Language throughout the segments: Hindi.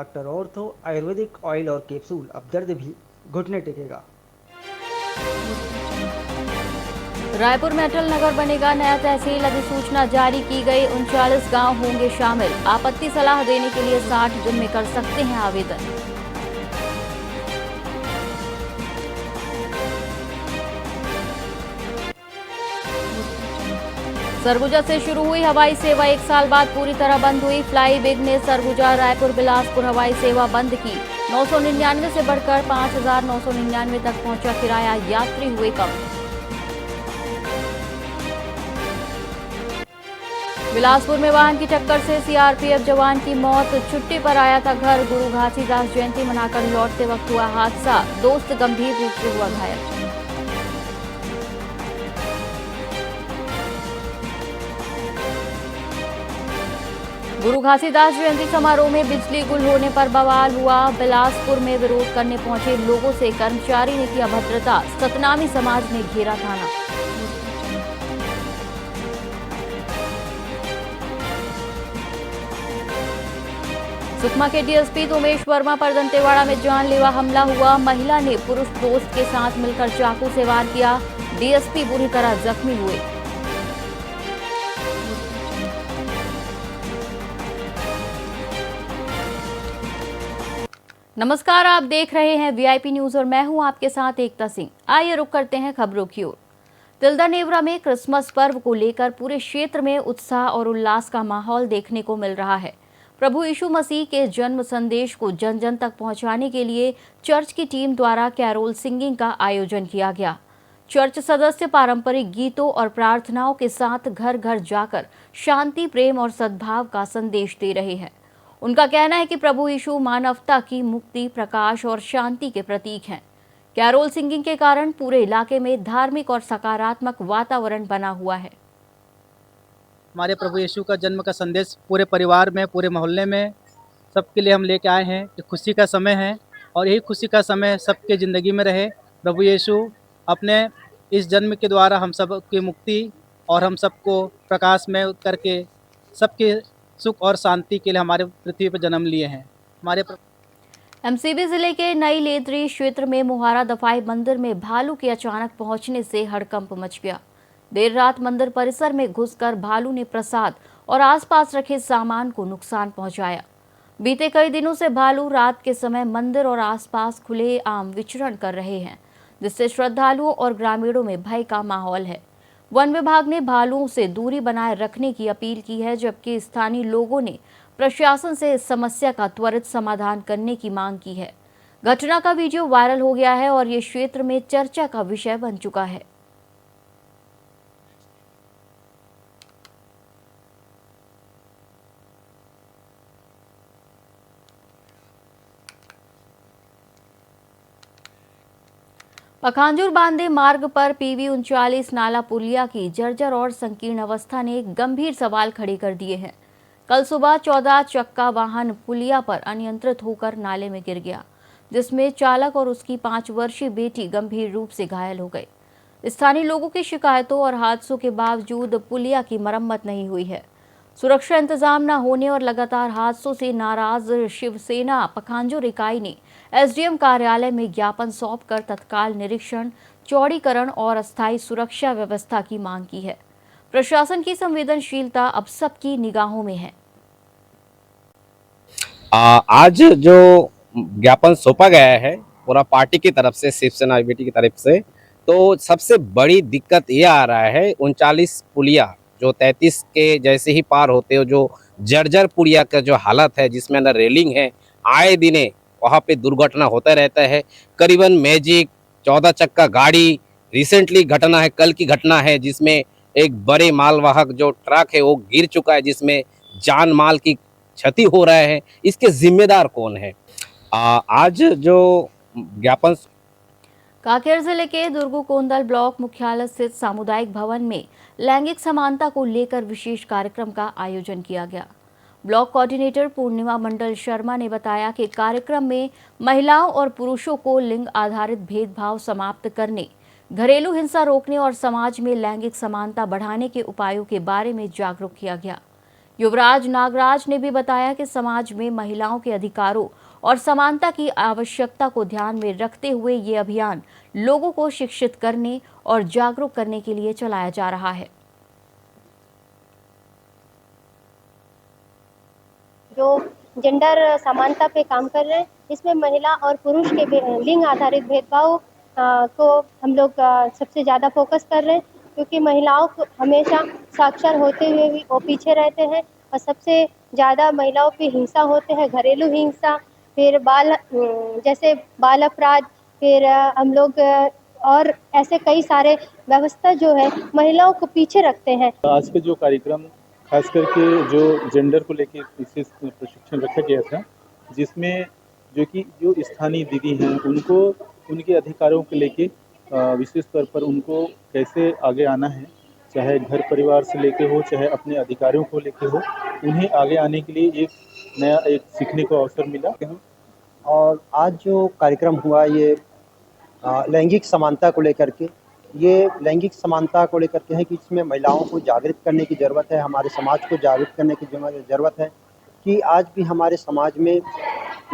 डॉक्टर ऑर्थो आयुर्वेदिक ऑयल और कैप्सूल, अब दर्द भी घुटने टेकेगा। रायपुर में अटल नगर बनेगा नया तहसील, अधिसूचना जारी की गई। 39 गांव होंगे शामिल। आपत्ति सलाह देने के लिए 60 दिन में कर सकते हैं आवेदन। सरगुजा से शुरू हुई हवाई सेवा 1 साल बाद पूरी तरह बंद हुई। फ्लाई बिग ने सरगुजा रायपुर बिलासपुर हवाई सेवा बंद की। 999 से बढ़कर 5,999 तक पहुंचा किराया, यात्री हुए कम। बिलासपुर में वाहन की टक्कर से सीआरपीएफ जवान की मौत। छुट्टी पर आया था घर। गुरु घासीदास जयंती मनाकर लौटते वक्त हुआ हादसा। दोस्त गंभीर रूप से हुआ घायल। गुरु घासीदास जयंती समारोह में बिजली गुल होने पर बवाल हुआ। बिलासपुर में विरोध करने पहुंचे लोगों से कर्मचारी ने किया भद्रता। सतनामी समाज ने घेरा थाना। सुकमा के डीएसपी उमेश वर्मा पर दंतेवाड़ा में जानलेवा हमला हुआ। महिला ने पुरुष दोस्त के साथ मिलकर चाकू से वार किया। डीएसपी बुरी तरह जख्मी हुए। नमस्कार, आप देख रहे हैं वीआईपी न्यूज और मैं हूं आपके साथ एकता सिंह। आइए रुक करते हैं खबरों की ओर। तिल्दा नेवरा में क्रिसमस पर्व को लेकर पूरे क्षेत्र में उत्साह और उल्लास का माहौल देखने को मिल रहा है। प्रभु यीशु मसीह के जन्म संदेश को जन जन तक पहुंचाने के लिए चर्च की टीम द्वारा कैरोल सिंगिंग का आयोजन किया गया। चर्च सदस्य पारंपरिक गीतों और प्रार्थनाओं के साथ घर घर जाकर शांति, प्रेम और सद्भाव का संदेश दे रहे हैं। उनका कहना है कि प्रभु यीशु मानवता की मुक्ति, प्रकाश और शांति के प्रतीक हैं। कैरोल सिंगिंग के कारण पूरे इलाके में धार्मिक और सकारात्मक वातावरण बना हुआ है। हमारे प्रभु यीशु का जन्म का संदेश पूरे परिवार में, पूरे मोहल्ले में सबके लिए हम लेके आए हैं। ये खुशी का समय है और यही खुशी का समय सबके ज़िंदगी में रहे। प्रभु यीशु अपने इस जन्म के द्वारा हम सब की मुक्ति और हम सबको प्रकाश में करके सबके सुख और शांति के लिए हमारे पृथ्वी पर जन्म लिए हैं। हमारे एमसीबी जिले के नई लेदरी क्षेत्र में मोहारा दफाई मंदिर में भालू के अचानक पहुंचने से हड़कंप मच गया। देर रात मंदिर परिसर में घुसकर भालू ने प्रसाद और आसपास रखे सामान को नुकसान पहुंचाया। बीते कई दिनों से भालू रात के समय मंदिर और आसपास खुलेआम विचरण कर रहे हैं, जिससे श्रद्धालुओं और ग्रामीणों में भय का माहौल है। वन विभाग ने भालुओं से दूरी बनाए रखने की अपील की है, जबकि स्थानीय लोगों ने प्रशासन से इस समस्या का त्वरित समाधान करने की मांग की है। घटना का वीडियो वायरल हो गया है और ये क्षेत्र में चर्चा का विषय बन चुका है। पखांजूर बांधे मार्ग पर पीवी 39 नाला पुलिया की जर्जर और संकीर्ण अवस्था ने गंभीर सवाल खड़े कर दिए हैं। कल सुबह 14 चक्का वाहन पुलिया पर अनियंत्रित होकर नाले में गिर गया, जिसमें चालक और उसकी 5 वर्षीय बेटी गंभीर रूप से घायल हो गए। स्थानीय लोगों की शिकायतों और हादसों के बावजूद पुलिया की मरम्मत नहीं हुई है। सुरक्षा इंतजाम न होने और लगातार हादसों से नाराज शिवसेना पखांजूर इकाई ने एसडीएम कार्यालय में ज्ञापन सौंपकर तत्काल निरीक्षण, चौड़ीकरण और अस्थायी सुरक्षा व्यवस्था की मांग की है। प्रशासन की संवेदनशीलता अब सबकी निगाहों में है। आज जो ज्ञापन सौंपा गया है पूरा पार्टी की तरफ से, शिवसेना बेटी की तरफ से, तो सबसे बड़ी दिक्कत ये आ रहा है 39 पुलिया जो 33 के जैसे ही पार होते हो, जो जर्जर पुलिया का जो हालत है, जिसमें अंदर रेलिंग है, आए दिने वहाँ पे दुर्घटना होता रहता है। करीबन मैजिक 14 चक्का गाड़ी, रिसेंटली घटना है, कल की घटना है, जिसमें एक बड़े मालवाहक जो ट्रक है वो गिर चुका है, जिसमें जान माल की क्षति हो रहा है। इसके जिम्मेदार कौन है? आज जो ज्ञापन कांकेर जिले के दुर्गुकोंदल ब्लॉक मुख्यालय स्थित सामुदायिक भवन में लैंगिक समानता को लेकर विशेष कार्यक्रम का आयोजन किया गया। ब्लॉक कोऑर्डिनेटर पूर्णिमा मंडल शर्मा ने बताया कि कार्यक्रम में महिलाओं और पुरुषों को लिंग आधारित भेदभाव समाप्त करने, घरेलू हिंसा रोकने और समाज में लैंगिक समानता बढ़ाने के उपायों के बारे में जागरूक किया गया। युवराज नागराज ने भी बताया कि समाज में महिलाओं के अधिकारों और समानता की आवश्यकता को ध्यान में रखते हुए ये अभियान लोगों को शिक्षित करने और जागरूक करने के लिए चलाया जा रहा है। जो जेंडर समानता पे काम कर रहे हैं, इसमें महिला और पुरुष के लिंग आधारित भेदभाव को हम लोग सबसे ज़्यादा फोकस कर रहे हैं, क्योंकि महिलाओं को हमेशा साक्षर होते हुए भी वो पीछे रहते हैं और सबसे ज़्यादा महिलाओं पे हिंसा होते हैं, घरेलू हिंसा, फिर जैसे बाल अपराध, फिर हम लोग और ऐसे कई सारे व्यवस्था जो है महिलाओं को पीछे रखते हैं। आज का जो कार्यक्रम खास करके जो जेंडर को लेके विशेष प्रशिक्षण रखा गया था, जिसमें जो स्थानीय दीदी हैं उनको उनके अधिकारों को लेके विशेष तौर पर उनको कैसे आगे आना है, चाहे घर परिवार से लेके हो, चाहे अपने अधिकारों को लेके हो, उन्हें आगे आने के लिए एक नया सीखने को अवसर मिला। और आज जो कार्यक्रम हुआ ये लैंगिक समानता को लेकर के, ये लैंगिक समानता को लेकर के है कि इसमें महिलाओं को जागृत करने की ज़रूरत है, हमारे समाज को जागृत करने की ज़रूरत है कि आज भी हमारे समाज में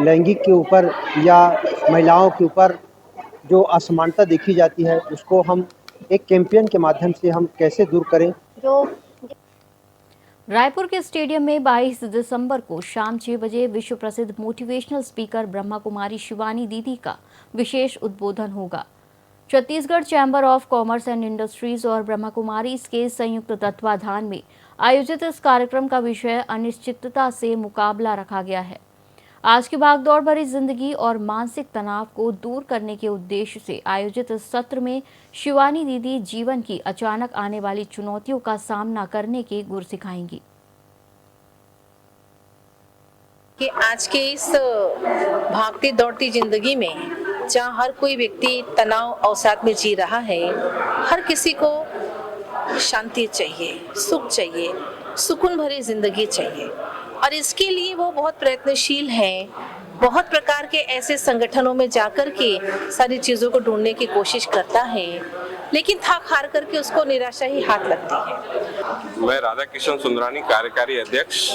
लैंगिक के ऊपर या महिलाओं के ऊपर जो असमानता देखी जाती है उसको हम एक कैंपेन के माध्यम से हम कैसे दूर करें। रायपुर के स्टेडियम में 22 दिसंबर को शाम 6 बजे विश्व प्रसिद्ध मोटिवेशनल स्पीकर ब्रह्मा कुमारी शिवानी दीदी का विशेष उद्बोधन होगा। Chhattisgarh chamber of commerce and industries और ब्रह्मा कुमारीज के संयुक्त तत्वाधान में आयोजित इस कार्यक्रम का विषय अनिश्चितता से मुकाबला रखा गया है। आज की भागदौड़ भरी जिंदगी और मानसिक तनाव को दूर करने के उद्देश्य से आयोजित इस सत्र में शिवानी दीदी जीवन की अचानक आने वाली चुनौतियों का सामना करने के गुर सिखाएंगी। कि आज के इस भागती दौड़ती जिंदगी में जहाँ हर कोई व्यक्ति तनाव अवसाद में जी रहा है, हर किसी को शांति चाहिए, सुख चाहिए, सुकून भरी जिंदगी चाहिए और इसके लिए वो बहुत प्रयत्नशील हैं। बहुत प्रकार के ऐसे संगठनों में जाकर के सारी चीज़ों को ढूंढने की कोशिश करता है, लेकिन थक हार करके उसको निराशा ही हाथ लगती है। मैं राधा किशन सुंदरानी, कार्यकारी अध्यक्ष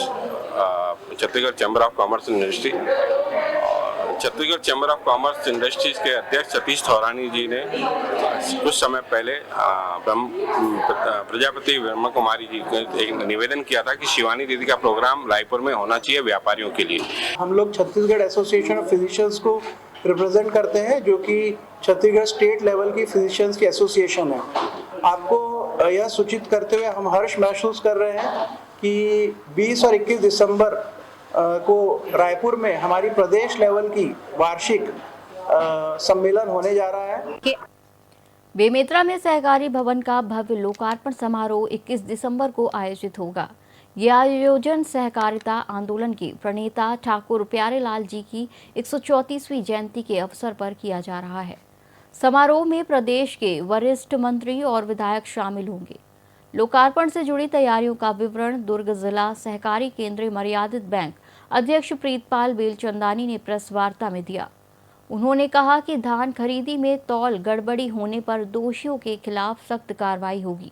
Chhattisgarh chamber of commerce and industry. Chhattisgarh chamber of commerce industries के अध्यक्ष सतीश थौरानी जी ने कुछ समय पहले प्रजापति ब्रह्मा कुमारी जी को एक निवेदन किया था कि शिवानी दीदी का प्रोग्राम रायपुर में होना चाहिए व्यापारियों के लिए। हम लोग छत्तीसगढ़ एसोसिएशन ऑफ फिजिशियंस को रिप्रेजेंट करते हैं, जो कि छत्तीसगढ़ स्टेट लेवल की फिजिशियंस की एसोसिएशन है। आपको यह सूचित करते हुए हम हर्ष महसूस कर रहे हैं कि 20 और 21 दिसंबर को रायपुर में हमारी प्रदेश लेवल की वार्षिक सम्मेलन होने जा रहा है। बेमेतरा में सहकारी भवन का भव्य लोकार्पण समारोह 21 दिसंबर को आयोजित होगा। यह आयोजन सहकारिता आंदोलन के प्रणेता ठाकुर प्यारेलाल जी की 134वीं जयंती के अवसर पर किया जा रहा है। समारोह में प्रदेश के वरिष्ठ मंत्री और विधायक शामिल होंगे। लोकार्पण से जुड़ी तैयारियों का विवरण दुर्ग जिला सहकारी केंद्रीय मर्यादित बैंक अध्यक्ष प्रीतपाल बेलचंदानी ने प्रेस वार्ता में दिया। उन्होंने कहा कि धान खरीदी में तौल गड़बड़ी होने पर दोषियों के खिलाफ सख्त कार्रवाई होगी।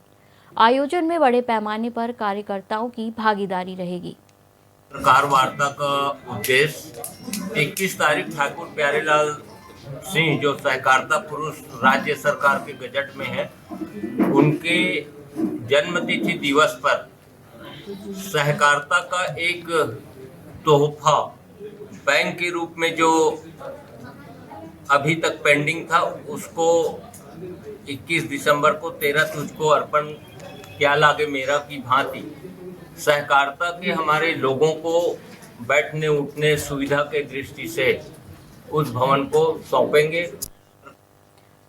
आयोजन में बड़े पैमाने पर कार्यकर्ताओं की भागीदारी रहेगी। पत्रकार वार्ता का उद्देश्य 21 तारीख ठाकुर प्यारेलाल सिंह जो सहकारिता पुरुष राज्य सरकार के गजट में है, उनके जन्मतिथि दिवस पर सहकारिता का एक तोहफा बैंक के रूप में जो अभी तक पेंडिंग था उसको 21 दिसंबर को 13 तुझको अर्पण क्या लागे मेरा की भांति सहकारिता के हमारे लोगों को बैठने उठने सुविधा के दृष्टि से उस भवन को सौंपेंगे।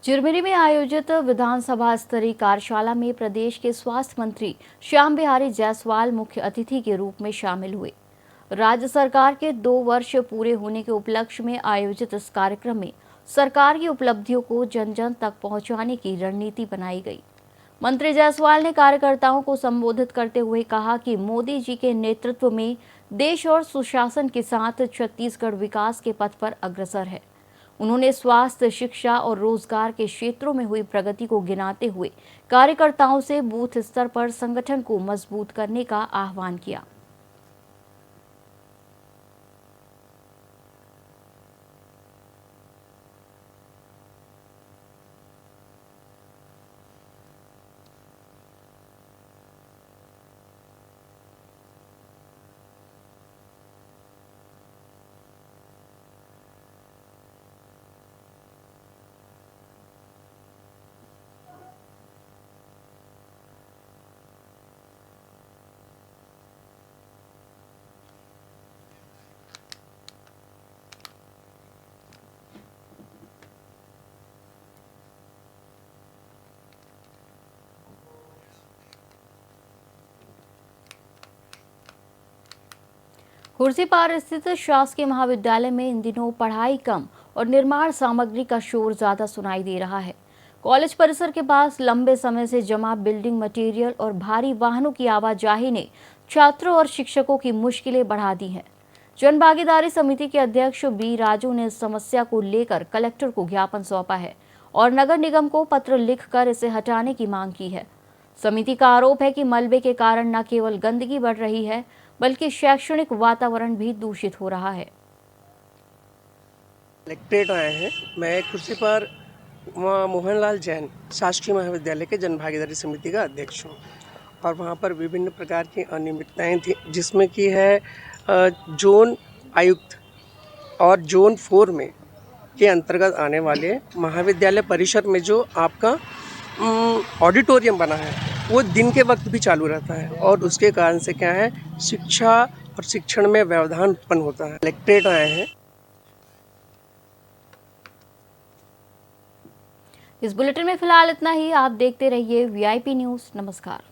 चिरमिरी में आयोजित विधानसभा स्तरीय कार्यशाला में प्रदेश के स्वास्थ्य मंत्री श्याम बिहारी जायसवाल मुख्य अतिथि के रूप में शामिल हुए। राज्य सरकार के 2 वर्ष पूरे होने के उपलक्ष्य में आयोजित इस कार्यक्रम में सरकार की उपलब्धियों को जन जन तक पहुंचाने की रणनीति बनाई गई। मंत्री जायसवाल ने कार्यकर्ताओं को संबोधित करते हुए कहा कि मोदी जी के नेतृत्व में देश और सुशासन के साथ छत्तीसगढ़ विकास के पथ पर अग्रसर है। उन्होंने स्वास्थ्य, शिक्षा और रोजगार के क्षेत्रों में हुई प्रगति को गिनाते हुए कार्यकर्ताओं से बूथ स्तर पर संगठन को मजबूत करने का आह्वान किया। खुर्सीपार स्थित शासकीय महाविद्यालय में इन दिनों पढ़ाई कम और निर्माण सामग्री का शोर ज्यादा सुनाई दे रहा है। कॉलेज परिसर के पास लंबे समय से जमा बिल्डिंग मटेरियल और भारी वाहनों की आवाजाही ने छात्रों और शिक्षकों की मुश्किलें बढ़ा दी हैं। जन भागीदारी समिति के अध्यक्ष बी राजू ने इस समस्या को लेकर कलेक्टर को ज्ञापन सौंपा है और नगर निगम को पत्र लिखकर इसे हटाने की मांग की है। समिति का आरोप है कि मलबे के कारण न केवल गंदगी बढ़ रही है बल्कि शैक्षणिक वातावरण भी दूषित हो रहा है। कलेक्ट्रेट आए हैं। मैं खुर्सीपार मोहनलाल जैन शासकीय महाविद्यालय के जन भागीदारी समिति का अध्यक्ष हूँ और वहाँ पर विभिन्न प्रकार की अनियमितताएं थी, जिसमें की है जोन आयुक्त और जोन 4 में के अंतर्गत आने वाले महाविद्यालय परिसर में जो आपका ऑडिटोरियम बना है वो दिन के वक्त भी चालू रहता है और उसके कारण से क्या है, शिक्षा और शिक्षण में व्यवधान उत्पन्न होता है। कलेक्ट्रेट आए हैं। इस बुलेटिन में फिलहाल इतना ही। आप देखते रहिए VIP न्यूज़। नमस्कार।